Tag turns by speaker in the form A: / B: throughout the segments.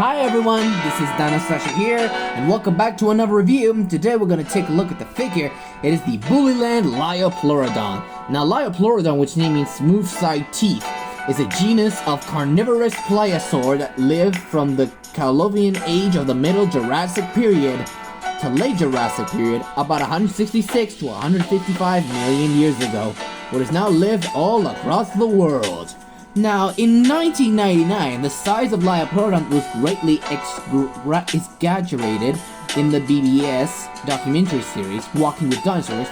A: Hi everyone, this is DinoSasha here, and welcome back to another review. Today we're going to take a look at the figure. It is the BullyLand Liopleurodon. Now Liopleurodon, which name means smooth side teeth, is a genus of carnivorous pliosaur that lived from the Carolingian age of the Middle Jurassic period to Late Jurassic period, about 166 to 155 million years ago, but has now lived all across the world. Now, in 1999, the size of Liopleurodon was greatly exaggerated in the BBS documentary series, Walking with Dinosaurs,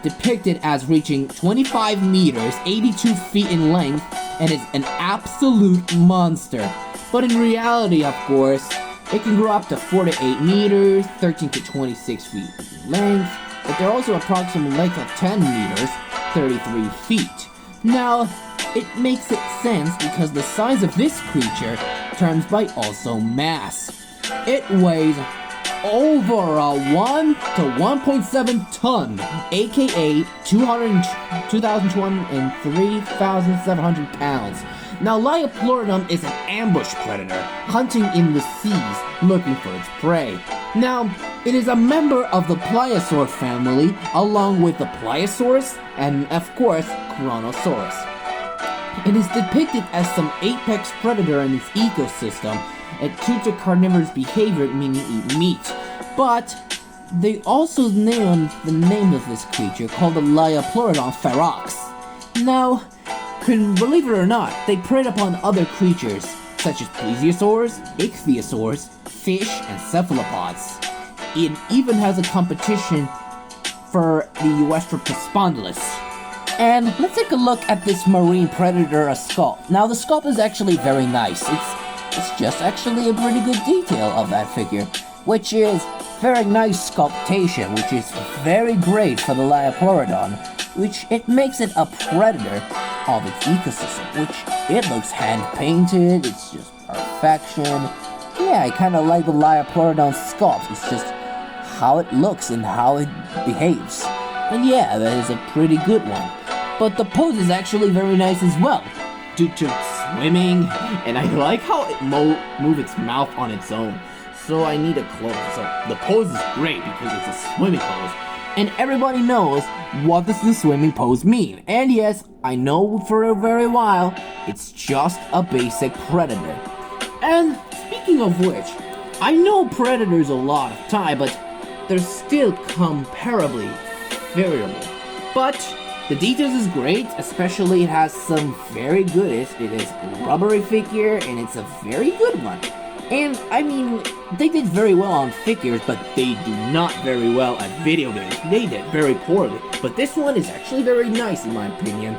A: depicted as reaching 25 meters, 82 feet in length, and is an absolute monster. But in reality, of course, it can grow up to 4 to 8 meters, 13 to 26 feet in length, but they're also approximate length of 10 meters, 33 feet. Now, it makes sense because the size of this creature terms by also mass. It weighs over a 1 to 1.7 ton, aka 2,200 and 3,700 pounds. Now, Liopleurodon is an ambush predator, hunting in the seas, looking for its prey. Now, it is a member of the pliosaur family, along with the Pliosaurus and, of course, Kronosaurus. It is depicted as some apex predator in its ecosystem, and due to carnivorous behavior, meaning eat meat. But they also named the name of this creature, called the Liopleurodon ferox. Now, believe it or not, they preyed upon other creatures, such as plesiosaurs, ichthyosaurs, fish, and cephalopods. It even has a competition for the Uestropospondylus. And let's take a look at this marine predator sculpt. Now, the sculpt is actually very nice. It's just actually a pretty good detail of that figure, which is very nice sculptation, which is very great for the Liopleurodon, which it makes it a predator of its ecosystem, which it looks hand-painted, it's just perfection. Yeah, I kind of like the Liopleurodon sculpt. It's just how it looks and how it behaves. And yeah, that is a pretty good one. But the pose is actually very nice as well, due to swimming, and I like how it moves its mouth on its own. So I need a close. So the pose is great because it's a swimming pose. And everybody knows what does the swimming pose mean. And yes, I know for a very while, it's just a basic predator. And speaking of which, I know predators a lot of time, but they're still comparably variable. But the details is great, especially it has some very good, it is a rubbery figure, and it's a very good one. And, I mean, they did very well on figures, but they do not very well at video games. They did very poorly, but this one is actually very nice in my opinion.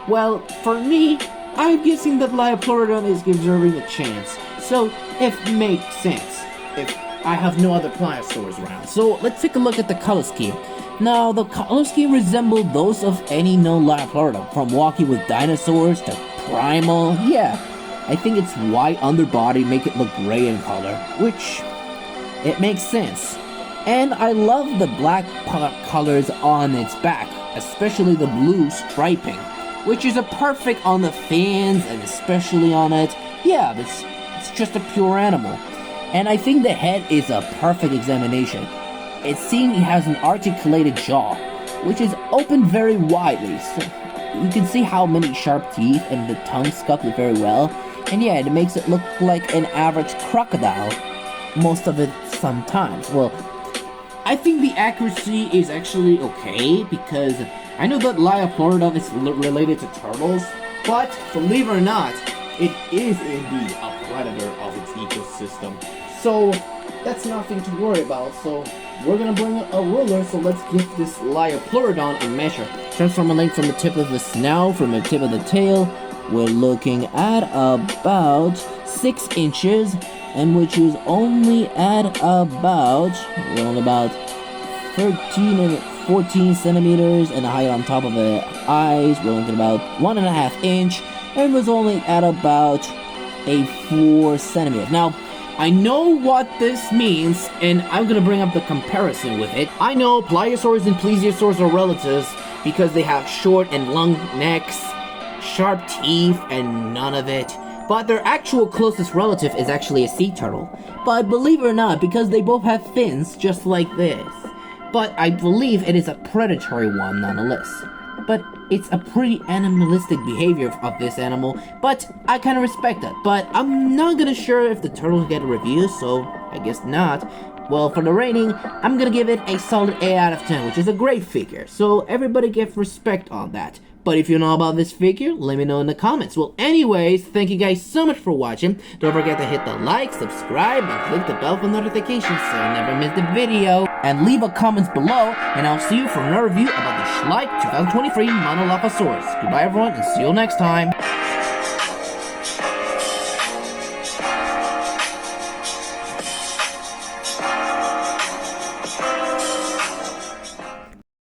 A: Well, for me, I'm guessing that Liopleurodon is deserving a chance, so if it makes sense, if I have no other pliosaurs around. So, let's take a look at the color scheme. Now, the color scheme resembled those of any known Liopleurodon, from Walking with Dinosaurs to Primal. Yeah, I think its white underbody make it look gray in color, which, it makes sense. And I love the black colors on its back, especially the blue striping, which is a perfect on the fins and especially on it. Yeah, it's just a pure animal. And I think the head is a perfect examination. It seems it has an articulated jaw, which is opened very widely, so you can see how many sharp teeth, and the tongue sculpted very well. And yeah, it makes it look like an average crocodile, most of it sometimes. Well, I think the accuracy is actually okay, because I know that Liopleurodon is related to turtles, but believe it or not, it is indeed a predator of its ecosystem. So that's nothing to worry about. So we're gonna bring a ruler, so let's give this Liopleurodon a measure. Starts from a length from the tip of the snout, from the tip of the tail, we're looking at about 6 inches, and which is only at about 13 and 14 centimeters, and the height on top of the eyes, we're looking at about 1.5 inch, and was only at about 4 centimeters. Now, I know what this means, and I'm gonna bring up the comparison with it. I know pliosaurs and plesiosaurs are relatives because they have short and long necks, sharp teeth, and none of it. but their actual closest relative is actually a sea turtle. But believe it or not, because they both have fins just like this. But I believe it is a predatory one nonetheless. But it's a pretty animalistic behavior of this animal, but I kind of respect that. But I'm not gonna sure if the turtle will get a review, so I guess not. Well, for the rating, I'm gonna give it a solid 8 out of 10, which is a great figure. So everybody give respect on that. But if you know about this figure, let me know in the comments. Well, anyways, thank you guys so much for watching. Don't forget to hit the like, subscribe, and click the bell for notifications so you'll never miss the video. And leave a comment below, and I'll see you for another review about the Schleich 2023 Monolophosaurus. Goodbye everyone, and see you next time.